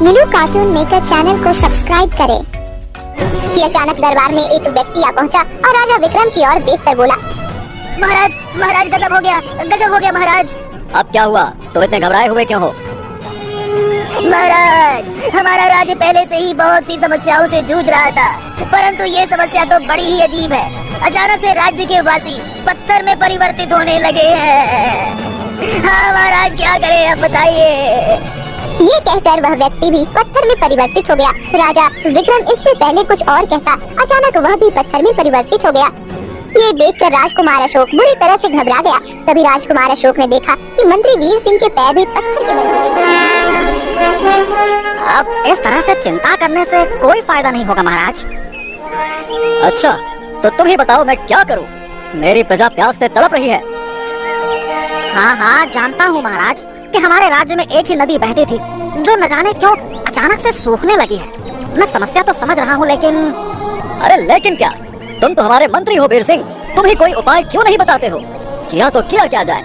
नीलू cartoon maker channel को subscribe करें। कि अचानक दरबार में एक व्यक्ति आ पहुंचा और राजा विक्रम की ओर देखकर बोला, महाराज महाराज गजब हो गया महाराज। अब क्या हुआ? तुम इतने घबराए हुए क्यों हो? महाराज हमारा राज्य पहले से ही बहुत सी समस्याओं से जूझ रहा था, परंतु ये समस्या तो बड़ी ही अजीब है। अचानक से राज्य के वासी पत्थर में परिवर्तित होने लगे हैं। हाँ महाराज क्या करें अब बताइए। ये कहकर वह व्यक्ति भी पत्थर में परिवर्तित हो गया। राजा विक्रम इससे पहले कुछ और कहता, अचानक वह भी पत्थर में परिवर्तित हो गया। ये देखकर राजकुमार अशोक बुरी तरह से घबरा गया। तभी राजकुमार अशोक ने देखा कि मंत्री वीर सिंह के पैर भी पत्थर के बन चुके थे। अब इस तरह से चिंता करने से कोई फायदा नहीं होगा महाराज। अच्छा, तो तुम ही बताओ मैं क्या करूं? मेरी प्रजा प्यास से तड़प रही है। हाँ जानता हूँ महाराज कि हमारे राज्य में एक ही नदी बहती थी, जो न जाने क्यों अचानक से सूखने लगी है। मैं समस्या तो समझ रहा हूँ, लेकिन अरे लेकिन क्या? तुम तो हमारे मंत्री हो वीर सिंह, तुम ही कोई उपाय क्यों नहीं बताते हो? किया तो किया क्या जाए?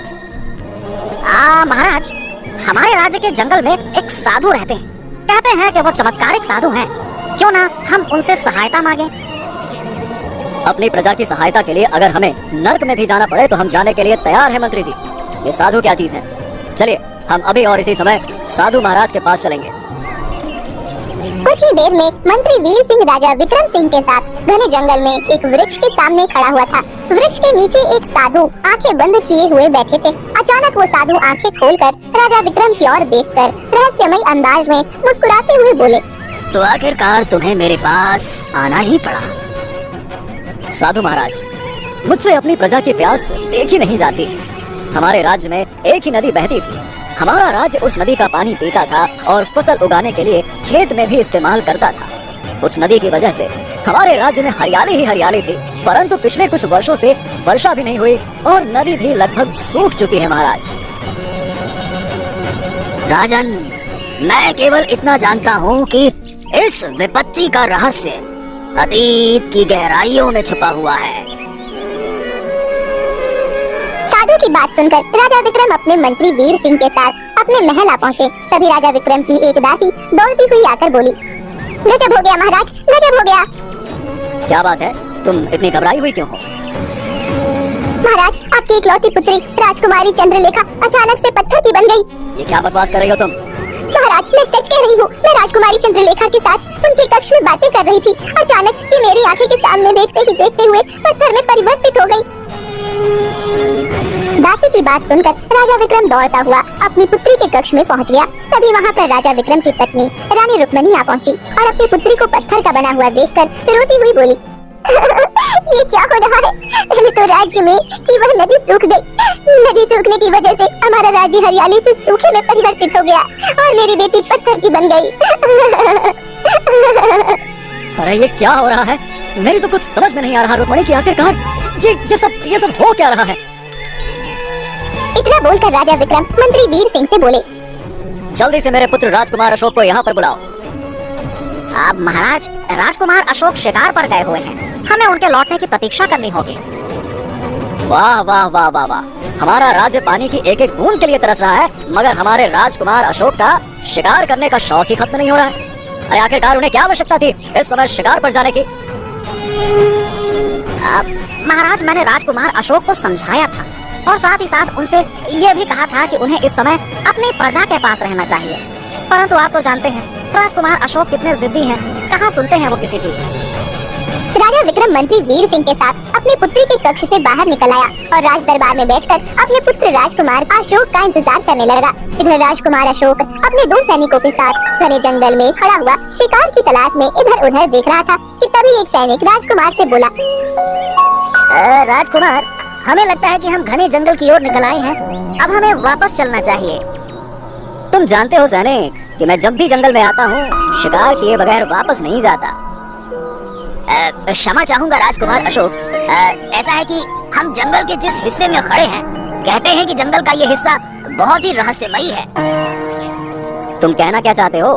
महाराज हमारे राज्य के जंगल में एक साधु रहते हैं। कहते हैं कि वो चमत्कारिक साधु हैं। क्यों ना हम उनसे सहायता मांगे। अपनी प्रजा की सहायता के लिए अगर हमें नर्क में भी जाना पड़े तो हम जाने के लिए तैयार हैं मंत्री जी। ये साधु क्या चीज है? चलिए हम अभी और इसी समय साधु महाराज के पास चलेंगे। कुछ ही देर में मंत्री वीर सिंह राजा विक्रम सिंह के साथ घने जंगल में एक वृक्ष के सामने खड़ा हुआ था। वृक्ष के नीचे एक साधु आंखें बंद किए हुए बैठे थे। अचानक वो साधु आंखें खोलकर राजा विक्रम की ओर देखकर रहस्यमय अंदाज में मुस्कुराते हुए बोले, तो आखिरकार तुम्हें मेरे पास आना ही पड़ा। साधु महाराज, मुझसे अपनी प्रजा की प्यास देखी नहीं जाती। हमारे राज्य में एक ही नदी बहती थी। हमारा राज्य उस नदी का पानी पीता था और फसल उगाने के लिए खेत में भी इस्तेमाल करता था। उस नदी की वजह से हमारे राज्य में हरियाली ही हरियाली थी, परंतु पिछले कुछ वर्षों से वर्षा भी नहीं हुई और नदी भी लगभग सूख चुकी है महाराज। राजन, मैं केवल इतना जानता हूँ कि इस विपत्ति का रहस्य अतीत की गहराइयों में छुपा हुआ है। साधु की बात सुनकर राजा विक्रम अपने मंत्री वीर सिंह के साथ अपने महल आ पहुँचे। तभी राजा विक्रम की एक दासी दौड़ती हुई आकर बोली, गजब हो गया महाराज, गजब हो गया। क्या बात है? तुम इतनी घबराई हुई क्यों हो? महाराज, आपकी इकलौती पुत्री राजकुमारी चंद्रलेखा अचानक से पत्थर की बन गई। ये क्या बकवास कर रही हो तुम? महाराज, मैं सच कह रही हूँ। मैं राजकुमारी चंद्रलेखा के साथ उनके कक्ष में बातें कर रही थी। अचानक ये मेरी आंखें के सामने देखते हुए पत्थर में परिवर्तित हो गई। दासी की बात सुनकर राजा विक्रम दौड़ता हुआ अपनी पुत्री के कक्ष में पहुंच गया। तभी वहां पर राजा विक्रम की पत्नी रानी रुक्मणी आ पहुंची और अपनी पुत्री को पत्थर का बना हुआ देखकर रोती हुई बोली, ये क्या हो रहा है? पहले तो राज्य में कि वह नदी सूख गई। नदी सूखने की वजह से हमारा राज्य हरियाली से सूखे में परिवर्तित हो गया और मेरी बेटी पत्थर की बन गई। अरे ये क्या हो रहा है? मेरी तो कुछ समझ में नहीं आ रहा रुक्मणी की आखिरकार ये सब हो क्या रहा है? इतना बोलकर राजा विक्रम मंत्री वीर सिंह से बोले, जल्दी से मेरे पुत्र राजकुमार अशोक को यहाँ पर बुलाओ। अब महाराज, राजकुमार अशोक शिकार पर गए हुए हैं। हमें उनके लौटने की प्रतीक्षा करनी होगी। वाह वाह वाह वाह वाह, हमारा राज्य पानी की एक एक बूंद के लिए तरस रहा है, मगर हमारे राजकुमार अशोक का शिकार करने का शौक ही खत्म नहीं हो रहा है। अरे आखिरकार उन्हें क्या आवश्यकता थी इस समय शिकार पर जाने की? महाराज, मैंने राजकुमार अशोक को समझाया था और साथ ही साथ उनसे ये भी कहा था कि उन्हें इस समय अपनी प्रजा के पास रहना चाहिए। परंतु आप तो जानते हैं राजकुमार अशोक कितने जिद्दी हैं, कहाँ सुनते हैं वो किसी की। राजा विक्रम मंत्री वीर सिंह के साथ अपनी पुत्री के कक्ष से बाहर निकल आया और राज दरबार में बैठकर अपने पुत्र राजकुमार अशोक का इंतजार करने लगा। इधर राजकुमार अशोक अपने 2 सैनिकों के साथ घने जंगल में खड़ा हुआ शिकार की तलाश में इधर उधर देख रहा था कि तभी एक सैनिक राजकुमार से बोला, राजकुमार, हमें लगता है कि हम घने जंगल की ओर निकल आए हैं। अब हमें वापस चलना चाहिए। तुम जानते हो सैनिक कि मैं जब भी जंगल में आता हूँ शिकार किए बगैर वापस नहीं जाता। क्षमा चाहूंगा राजकुमार अशोक। ऐसा है कि हम जंगल के जिस हिस्से में खड़े हैं, कहते हैं कि जंगल का ये हिस्सा बहुत ही रहस्यमयी है। तुम कहना क्या चाहते हो?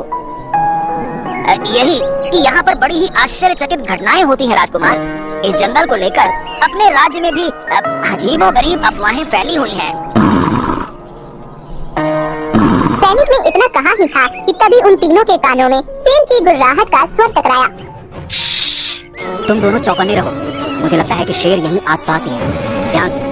यही कि यहाँ पर बड़ी ही आश्चर्यचकित घटनाएं होती हैं राजकुमार। इस जंगल को लेकर अपने राज्य में भी अजीबोगरीब अफवाहें फैली हुई हैं। सैनिक ने इतना कहा ही था कि तभी उन तीनों के कानों में शेर की गुर्राहट का स्वर टकराया। तुम दोनों चौकन्ने रहो, मुझे लगता है कि शेर यहीं आसपास ही है, ध्यान से।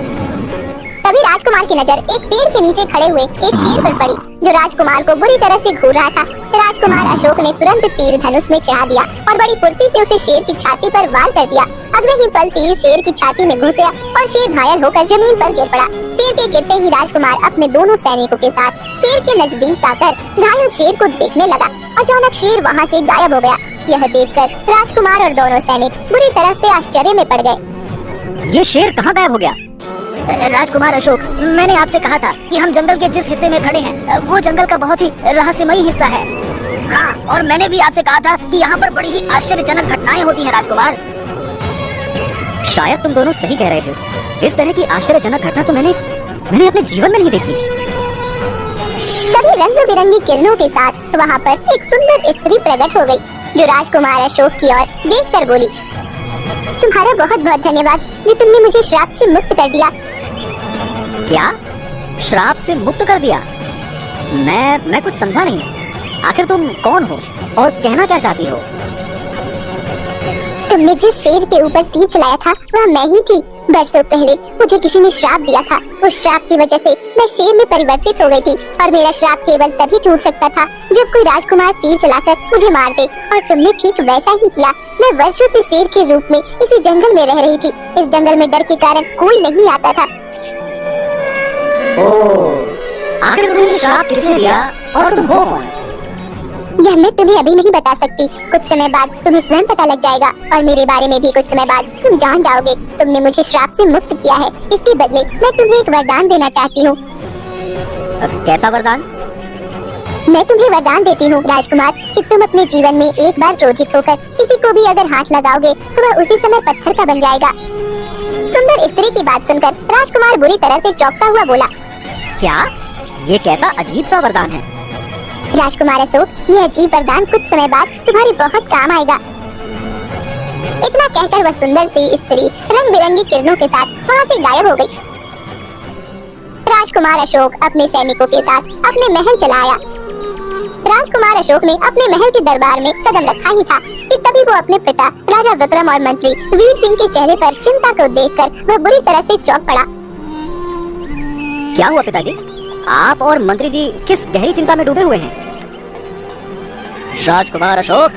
तभी राजकुमार की नजर एक पेड़ के नीचे खड़े हुए एक शेर पर पड़ी जो राजकुमार को बुरी तरह से घूर रहा था। राजकुमार अशोक ने तुरंत तीर धनुष में चढ़ा दिया और बड़ी फुर्ती से उसे शेर की छाती पर वार कर दिया। अगले ही पल तीर शेर की छाती में घुस गया और शेर घायल होकर जमीन पर गिर पड़ा। शेर के गिरते ही राजकुमार अपने दोनों सैनिकों के साथ शेर के नजदीक आकर घायल शेर को देखने लगा। अचानक शेर वहाँ से गायब हो गया। यह देखकर राजकुमार और दोनों सैनिक बुरी तरह से आश्चर्य में पड़ गए। ये शेर कहाँ गायब हो गया? राजकुमार अशोक, मैंने आपसे कहा था कि हम जंगल के जिस हिस्से में खड़े हैं वो जंगल का बहुत ही रहस्यमयी हिस्सा है। हाँ, और मैंने भी आपसे कहा था कि यहाँ पर बड़ी ही आश्चर्यजनक घटनाएं होती हैं राजकुमार। शायद तुम दोनों सही कह रहे थे। इस तरह की आश्चर्यजनक घटना तो मैंने अपने जीवन में नहीं देखी। तभी रंग बिरंगी किरणों के साथ वहाँ पर एक सुंदर स्त्री प्रकट हो गई जो राजकुमार अशोक की ओर देखकर बोली, तुम्हारा बहुत बहुत धन्यवाद जो तुमने मुझे श्राप से मुक्त कर दिया। क्या? श्राप से मुक्त कर दिया? मैं कुछ समझा नहीं। आखिर तुम कौन हो और कहना क्या चाहती हो? तुमने जिस शेर के ऊपर तीर चलाया था वह मैं ही थी। बरसों पहले मुझे किसी ने श्राप दिया था। उस श्राप की वजह से मैं शेर में परिवर्तित हो गई थी और मेरा श्राप केवल तभी टूट सकता था जब कोई राजकुमार तीर चलाकर मुझे मार दे, और तुमने ठीक वैसा ही किया। मैं वर्षों से शेर के रूप में इसी जंगल में रह रही थी। इस जंगल में डर के कारण कोई नहीं आता था। ओह, आखिर तुम्हें श्राप किसने दिया और तुम हो कौन? यह मैं तुम्हें अभी नहीं बता सकती। कुछ समय बाद तुम्हें स्वयं पता लग जाएगा और मेरे बारे में भी कुछ समय बाद तुम जान जाओगे। तुमने मुझे श्राप से मुक्त किया है, इसके बदले मैं तुम्हें एक वरदान देना चाहती हूँ। कैसा वरदान? मैं तुम्हें वरदान देती हूँ राजकुमार कि तुम अपने जीवन में एक बार क्रोधित होकर किसी को भी अगर हाथ लगाओगे तो वह उसी समय पत्थर का बन जाएगा। सुंदर स्त्री की बात सुनकर राजकुमार बुरी तरह से चौंकता हुआ बोला, क्या? ये कैसा अजीब सा वरदान है? राजकुमार अशोक, ये अजीब वरदान कुछ समय बाद तुम्हारी बहुत काम आएगा। इतना कहकर वह सुंदर सी स्त्री रंग बिरंगी किरणों के साथ वहाँ से गायब हो गई। राजकुमार अशोक अपने सैनिकों के साथ अपने महल चला आया। राजकुमार अशोक ने अपने महल के दरबार में कदम रखा ही था कि तभी वो अपने पिता राजा विक्रम और मंत्री वीर सिंह के चेहरे पर चिंता को देखकर वह बुरी तरह से चौंक पड़ा। क्या हुआ पिताजी? आप और मंत्री जी किस गहरी चिंता में डूबे हुए हैं? राजकुमार अशोक,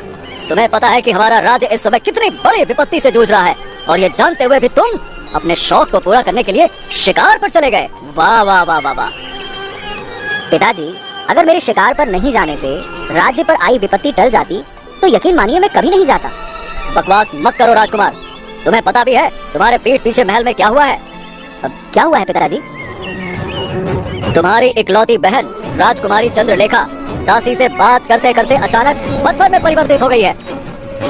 तुम्हें पता है कि हमारा राज्य इस समय कितनी बड़ी विपत्ति से जूझ रहा है, और ये जानते हुए भी तुम अपने शौक को पूरा करने के लिए शिकार पर चले गए। वाह वाह वाह वाह वाह। पिताजी, अगर मेरे शिकार पर नहीं जाने से राज्य पर आई विपत्ति टल जाती तो यकीन मानिए मैं कभी नहीं जाता। बकवास मत करो राजकुमार, तुम्हें पता भी है तुम्हारे पीठ पीछे महल में क्या हुआ है। अब क्या हुआ है पिताजी? तुम्हारी इकलौती बहन राजकुमारी चंद्रलेखा दासी से बात करते करते अचानक पत्थर में परिवर्तित हो गई है।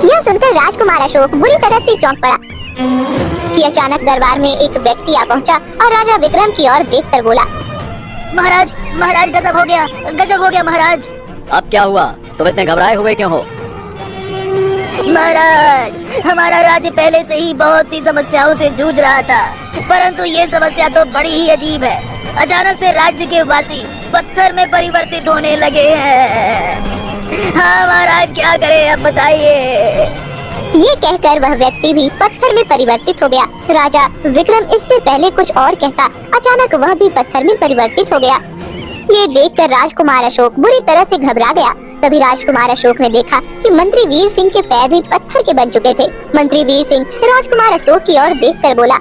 यह सुनकर राजकुमार अशोक बुरी तरह से चौंक पड़ा कि अचानक दरबार में एक व्यक्ति आ पहुंचा और राजा विक्रम की ओर देखकर बोला, महाराज, महाराज गजब हो गया महाराज। अब क्या हुआ? तुम इतने घबराए हुए क्यों हो? महाराज, हमारा राज्य पहले से ही बहुत सी समस्याओं से जूझ रहा था, परंतु ये समस्या तो बड़ी ही अजीब है। अचानक से राज्य के वासी पत्थर में परिवर्तित होने लगे हैं। हाँ महाराज, क्या करें अब बताइए। ये कहकर वह व्यक्ति भी पत्थर में परिवर्तित हो गया। राजा विक्रम इससे पहले कुछ और कहता, अचानक वह भी पत्थर में परिवर्तित हो गया। ये देखकर राजकुमार अशोक बुरी तरह से घबरा गया। तभी राजकुमार अशोक ने देखा कि मंत्री वीर सिंह के पैर भी पत्थर के बन चुके थे। मंत्री वीर सिंह राजकुमार अशोक की ओर देखकर बोला,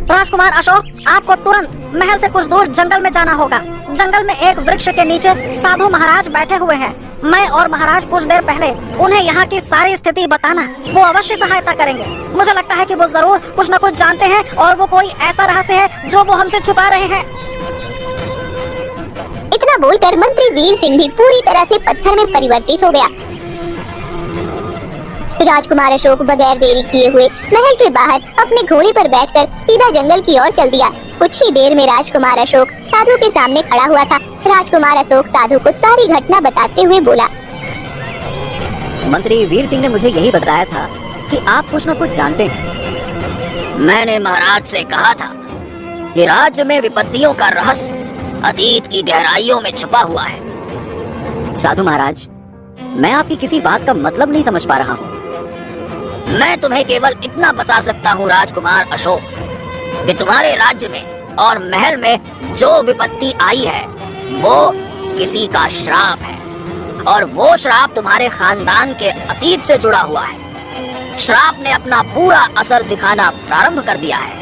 राजकुमार अशोक, आपको तुरंत महल से कुछ दूर जंगल में जाना होगा। जंगल में एक वृक्ष के नीचे साधु महाराज बैठे हुए हैं। मैं और महाराज कुछ देर पहले उन्हें यहाँ की सारी स्थिति बताना, वो अवश्य सहायता करेंगे। मुझे लगता है कि वो जरूर कुछ न कुछ जानते हैं और वो कोई ऐसा रहस्य है जो वो हमसे छुपा रहे हैं। इतना बोलकर मंत्री वीर सिंह भी पूरी तरह से पत्थर में परिवर्तित हो गया। राजकुमार अशोक बगैर देरी किए हुए महल के बाहर अपने घोड़े पर बैठकर सीधा जंगल की ओर चल दिया। कुछ ही देर में राजकुमार अशोक साधु के सामने खड़ा हुआ था। राजकुमार अशोक साधु को सारी घटना बताते हुए बोला, मंत्री वीर सिंह ने मुझे यही बताया था कि आप कुछ न कुछ जानते हैं। मैंने महाराज से कहा था कि राज्य में विपत्तियों का रहस्य अतीत की गहराइयों में छुपा हुआ है। साधु महाराज, मैं आपकी किसी बात का मतलब नहीं समझ पा रहा हूँ। मैं तुम्हें केवल इतना बता सकता हूँ राजकुमार अशोक, कि तुम्हारे राज्य में और महल में जो विपत्ति आई है वो किसी का श्राप है, और वो श्राप तुम्हारे खानदान के अतीत से जुड़ा हुआ है। श्राप ने अपना पूरा असर दिखाना प्रारंभ कर दिया है।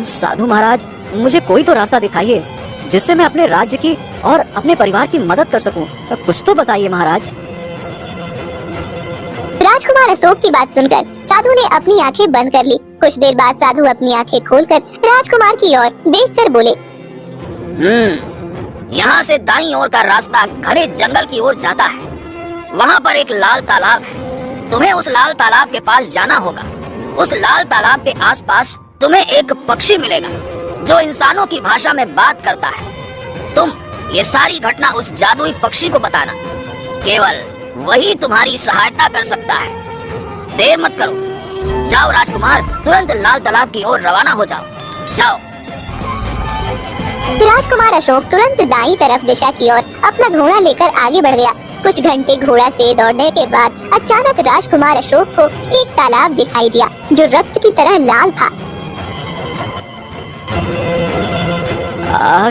साधु महाराज, मुझे कोई तो रास्ता दिखाइए जिससे मैं अपने राज्य की और अपने परिवार की मदद कर सकूं। कुछ तो बताइए महाराज। राजकुमार अशोक की बात सुनकर साधु ने अपनी आंखें बंद कर ली। कुछ देर बाद साधु अपनी आंखें खोलकर राजकुमार की ओर देखकर बोले, यहाँ से दाईं ओर का रास्ता घने जंगल की ओर जाता है। वहाँ पर एक लाल तालाब है। तुम्हें उस लाल तालाब के पास जाना होगा। उस लाल तालाब के आसपास तुम्हें एक पक्षी मिलेगा जो इंसानों की भाषा में बात करता है। तुम ये सारी घटना उस जादुई पक्षी को बताना। केवल वही तुम्हारी सहायता कर सकता है। देर मत करो, जाओ राजकुमार, तुरंत लाल तालाब की ओर रवाना हो जाओ। जाओ। राजकुमार अशोक तुरंत दाईं तरफ दिशा की ओर अपना घोड़ा लेकर आगे बढ़ गया। कुछ घंटे घोड़ा से दौड़ने के बाद अचानक राजकुमार अशोक को एक तालाब दिखाई दिया जो रक्त की तरह लाल था।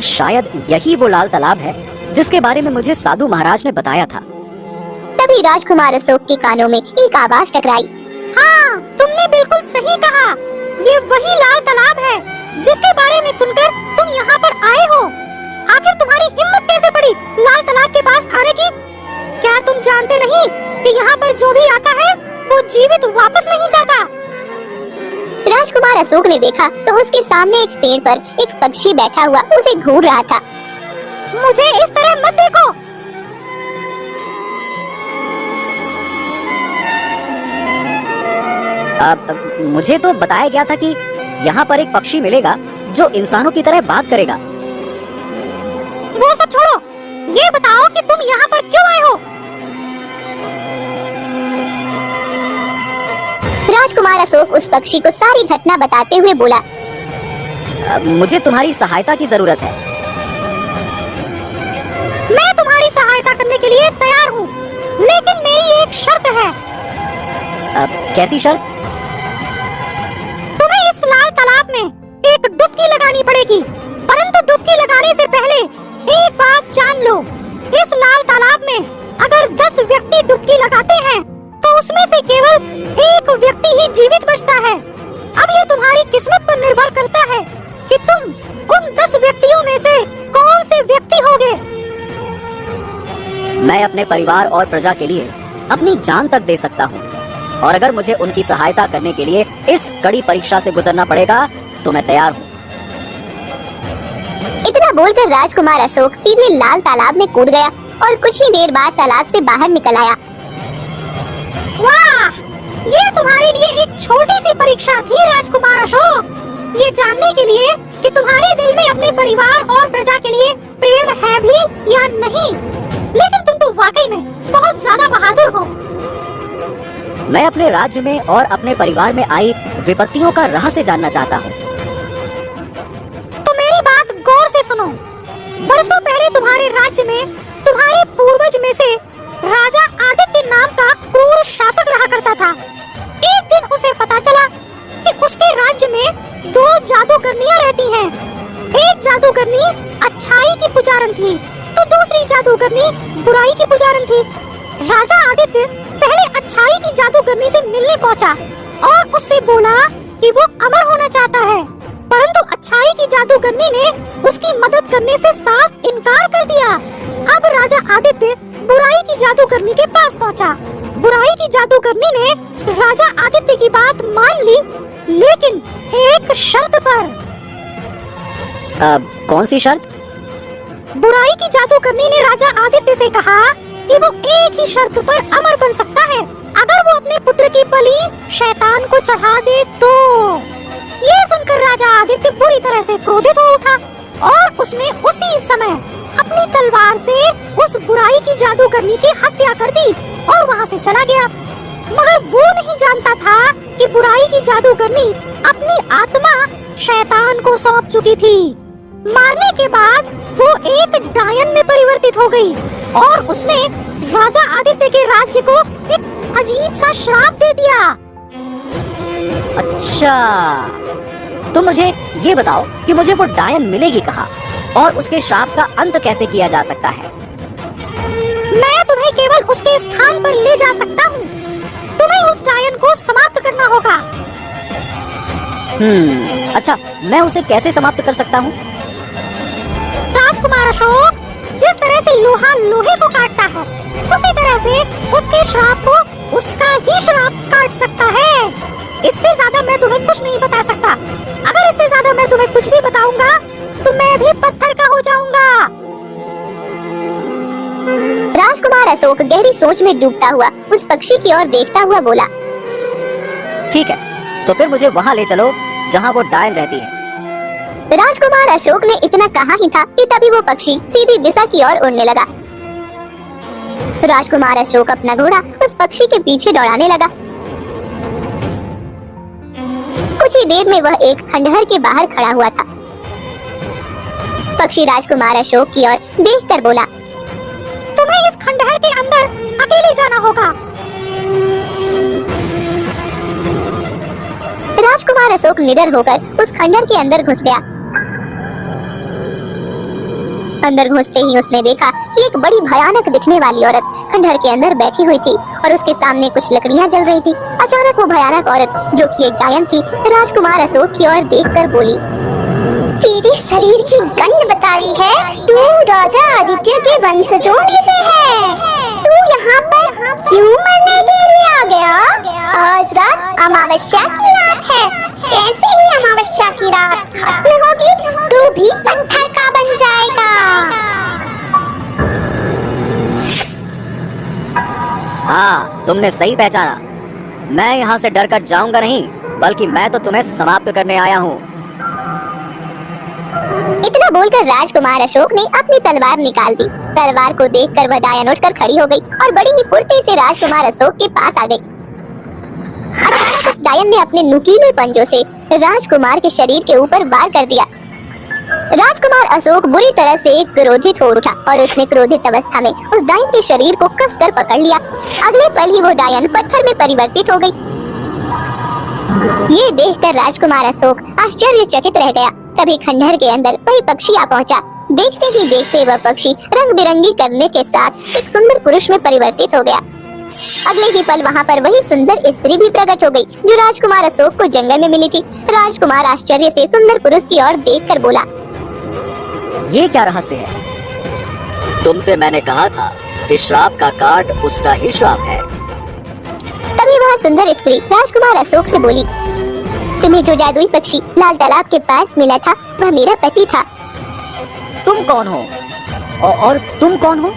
शायद यही वो लाल तालाब है जिसके बारे में मुझे साधु महाराज ने बताया था। तभी राजकुमार अशोक के कानों में एक आवाज टकराई। हाँ, तुमने बिल्कुल सही कहा। ये वही लाल तालाब है जिसके बारे में सुनकर तुम यहाँ पर आए हो। आखिर तुम्हारी हिम्मत कैसे पड़ी लाल तालाब के पास आने की? क्या तुम जानते नहीं कि यहाँ पर जो भी आता है वो जीवित वापस नहीं जाता? राजकुमार अशोक ने देखा तो उसके सामने एक पेड़ पर एक पक्षी बैठा हुआ उसे घूर रहा था। मुझे इस तरह मत देखो। मुझे तो बताया गया था कि यहाँ पर एक पक्षी मिलेगा जो इंसानों की तरह बात करेगा। वो सब छोड़ो, ये बताओ कि तुम यहाँ पर क्यों आए हो? राजकुमार अशोक उस पक्षी को सारी घटना बताते हुए बोला, मुझे तुम्हारी सहायता की जरूरत है। मैं तुम्हारी सहायता करने के लिए तैयार हूँ, लेकिन मेरी एक शर्त है। कैसी शर्त? तुम्हें इस लाल तालाब में एक डुबकी लगानी पड़ेगी, परंतु डुबकी लगाने से पहले एक बात जान लो। इस लाल तालाब में अगर 10 व्यक्ति डुबकी लगाते हैं तो उसमें से केवल एक व्यक्ति ही जीवित बचता है। अब ये तुम्हारी किस्मत पर निर्भर करता है कि तुम उन 10 व्यक्तियों में से कौन से व्यक्ति होगे। मैं अपने परिवार और प्रजा के लिए अपनी जान तक दे सकता हूँ, और अगर मुझे उनकी सहायता करने के लिए इस कड़ी परीक्षा से गुजरना पड़ेगा तो मैं तैयार हूँ। इतना बोलकर राजकुमार अशोक सीधे लाल तालाब में कूद गया और कुछ ही देर बाद तालाब से बाहर निकल आया। वाह! ये तुम्हारे लिए एक छोटी सी परीक्षा थी राजकुमार अशोक, ये जानने के लिए कि तुम्हारे दिल में अपने परिवार और प्रजा के लिए प्रेम है भी या नहीं। लेकिन तुम तो वाकई में बहुत ज्यादा बहादुर हो। मैं अपने राज्य में और अपने परिवार में आई विपत्तियों का रहस्य जानना चाहता हूँ। तो मेरी बात गौर से सुनो। बरसों पहले तुम्हारे राज्य में तुम्हारे पूर्वज में से राजा आदित्य नाम का क्रूर शासक रहा करता था। एक दिन उसे पता चला कि उसके राज्य में 2 जादूगरनियां रहती हैं। एक जादूगरनी अच्छाई की पुजारन थी तो दूसरी जादूगरनी बुराई की पुजारन थी। राजा आदित्य पहले अच्छाई की जादूगरनी से मिलने पहुंचा और उससे बोला कि वो अमर होना चाहता है, परंतु अच्छाई की जादूगरनी ने उसकी मदद करने से साफ इनकार कर दिया। अब राजा आदित्य बुराई की जादूगरनी के पास पहुंचा। बुराई की जादूगरनी ने राजा आदित्य की बात मान ली, लेकिन एक शर्त पर। कौन सी शर्त? बुराई की जादूगरनी ने राजा आदित्य से कहा कि वो एक ही शर्त पर अमर बन सकता है, अगर वो अपने पुत्र की बलि शैतान को चढ़ा दे तो। ये सुनकर राजा आदित्य बुरी तरह से क्रोधित हो उठा और उसने उसी समय अपनी तलवार से उस बुराई की जादूगरनी की हत्या कर दी और वहाँ से चला गया। मगर वो नहीं जानता था कि बुराई की जादूगरनी अपनी आत्मा शैतान को सौंप चुकी थी। मारने के बाद वो एक डायन में परिवर्तित हो गई और उसने राजा आदित्य के राज्य को एक अजीब सा श्राप दे दिया। अच्छा, तुम मुझे ये बताओ कि मुझे वो डायन मिलेगी कहाँ और उसके श्राप का अंत कैसे किया जा सकता है? मैं तुम्हें केवल उसके स्थान पर ले जा सकता हूँ। तुम्हें उस डायन को समाप्त करना होगा। अच्छा, मैं उसे कैसे समाप्त कर सकता हूँ? राजकुमार अशोक, जिस तरह से लोहा लोहे को काटता है, उसी तरह से उसके श्राप को उसका ही श्राप काट सकता है। इससे ज्यादा मैं तुम्हें कुछ नहीं बता सकता। अगर इससे ज्यादा मैं तुम्हें कुछ भी बताऊंगा तो मैं भी पत्थर का हो जाऊंगा। राजकुमार अशोक गहरी सोच में डूबता हुआ उस पक्षी की ओर देखता हुआ बोला, ठीक है, तो फिर मुझे वहाँ ले चलो जहाँ वो डायन रहती है। राजकुमार अशोक ने इतना कहा ही था कि तभी वो पक्षी सीधी दिशा की ओर उड़ने लगा। राजकुमार अशोक अपना घोड़ा उस पक्षी के पीछे दौड़ाने लगा। कुछ ही देर में वह एक खंडहर के बाहर खड़ा हुआ था। पक्षी राजकुमार अशोक की ओर देखकर बोला, तुम्हें इस खंडहर के अंदर अकेले जाना होगा। राजकुमार अशोक निडर होकर उस खंडहर के अंदर घुस गया। अंदर घुसते ही उसने देखा कि एक बड़ी भयानक दिखने वाली औरत खंडहर के अंदर बैठी हुई थी और उसके सामने कुछ लकड़ियां जल रही थी। अचानक वो भयानक औरत, जो कि एक डायन थी, राजकुमार अशोक की ओर देखकर बोली, तेरे शरीर की गंध बता रही है तू राजा आदित्य के वंशजों में से है। तू यहाँ पर क्यों मरने के लिए आ गया? आज रात अमावस्या की रात है। जैसे ही अमावस्या की रात खत्म होगी तू भी पत्थर का बन जाएगा। हाँ, तुमने सही पहचाना। मैं यहाँ से डर कर जाऊंगा नहीं, बल्कि मैं तो तुम्हें समाप्त करने आया हूँ। इतना बोलकर राजकुमार अशोक ने अपनी तलवार निकाल दी। तलवार को देखकर वह डायन उठकर खड़ी हो गई और बड़ी ही फुर्ती से राजकुमार अशोक के पास आ गई। अचानक उस डायन ने अपने नुकीले पंजों से राजकुमार के शरीर के ऊपर वार कर दिया। राजकुमार अशोक बुरी तरह से क्रोधित हो उठा और उसने क्रोधित अवस्था में उस डायन के शरीर को कसकर पकड़ लिया। अगले पल ही वो डायन पत्थर में परिवर्तित हो गई। ये देखकर राजकुमार अशोक आश्चर्यचकित रह गया। तभी खंडहर के अंदर वही पक्षी आ पहुंचा। देखते ही देखते वह पक्षी रंग बिरंगी करने के साथ एक सुंदर पुरुष में परिवर्तित हो गया। अगले ही पल वहाँ पर वही सुंदर स्त्री भी प्रकट हो गई, जो राजकुमार अशोक को जंगल में मिली थी। राजकुमार आश्चर्य से सुंदर पुरुष की ओर देखकर बोला, ये क्या रहस्य है? तुमसे मैंने कहा था कि श्राप का काट उसका ही श्राप है। तभी वह सुंदर स्त्री राजकुमार अशोक से बोली, तुम्हें जो जादुई पक्षी लाल तालाब के पास मिला था वह मेरा पति था। तुम कौन हो? और तुम कौन हो?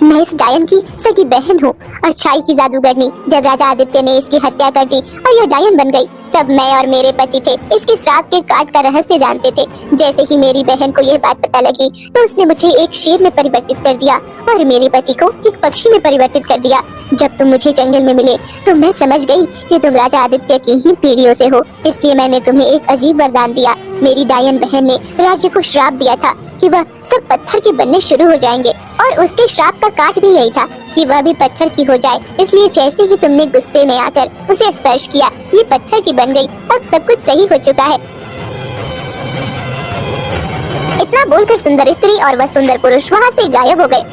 मैं इस डायन की सगी बहन हूँ और छाई की जादूगरनी। जब राजा आदित्य ने इसकी हत्या कर दी और यह डायन बन गई, तब मैं और मेरे पति थे इसके श्राप के काट का रहस्य जानते थे। जैसे ही मेरी बहन को यह बात पता लगी तो उसने मुझे एक शेर में परिवर्तित कर दिया और मेरे पति को एक पक्षी में परिवर्तित कर दिया। जब तुम मुझे जंगल में मिले तो मैं समझ गई कि तुम राजा आदित्य की ही पीढ़ियों से हो, इसलिए मैंने तुम्हें एक अजीब वरदान दिया। मेरी डायन बहन ने राज्य को श्राप दिया था कि वह सब पत्थर के बनने शुरू हो जाएंगे और उसके श्राप का काट भी यही था कि वह भी पत्थर की हो जाए। इसलिए जैसे ही तुमने गुस्से में आकर उसे स्पर्श किया, ये पत्थर की बन गई। अब सब कुछ सही हो चुका है। इतना बोलकर सुंदर स्त्री और वह सुंदर पुरुष वहाँ से गायब हो गए।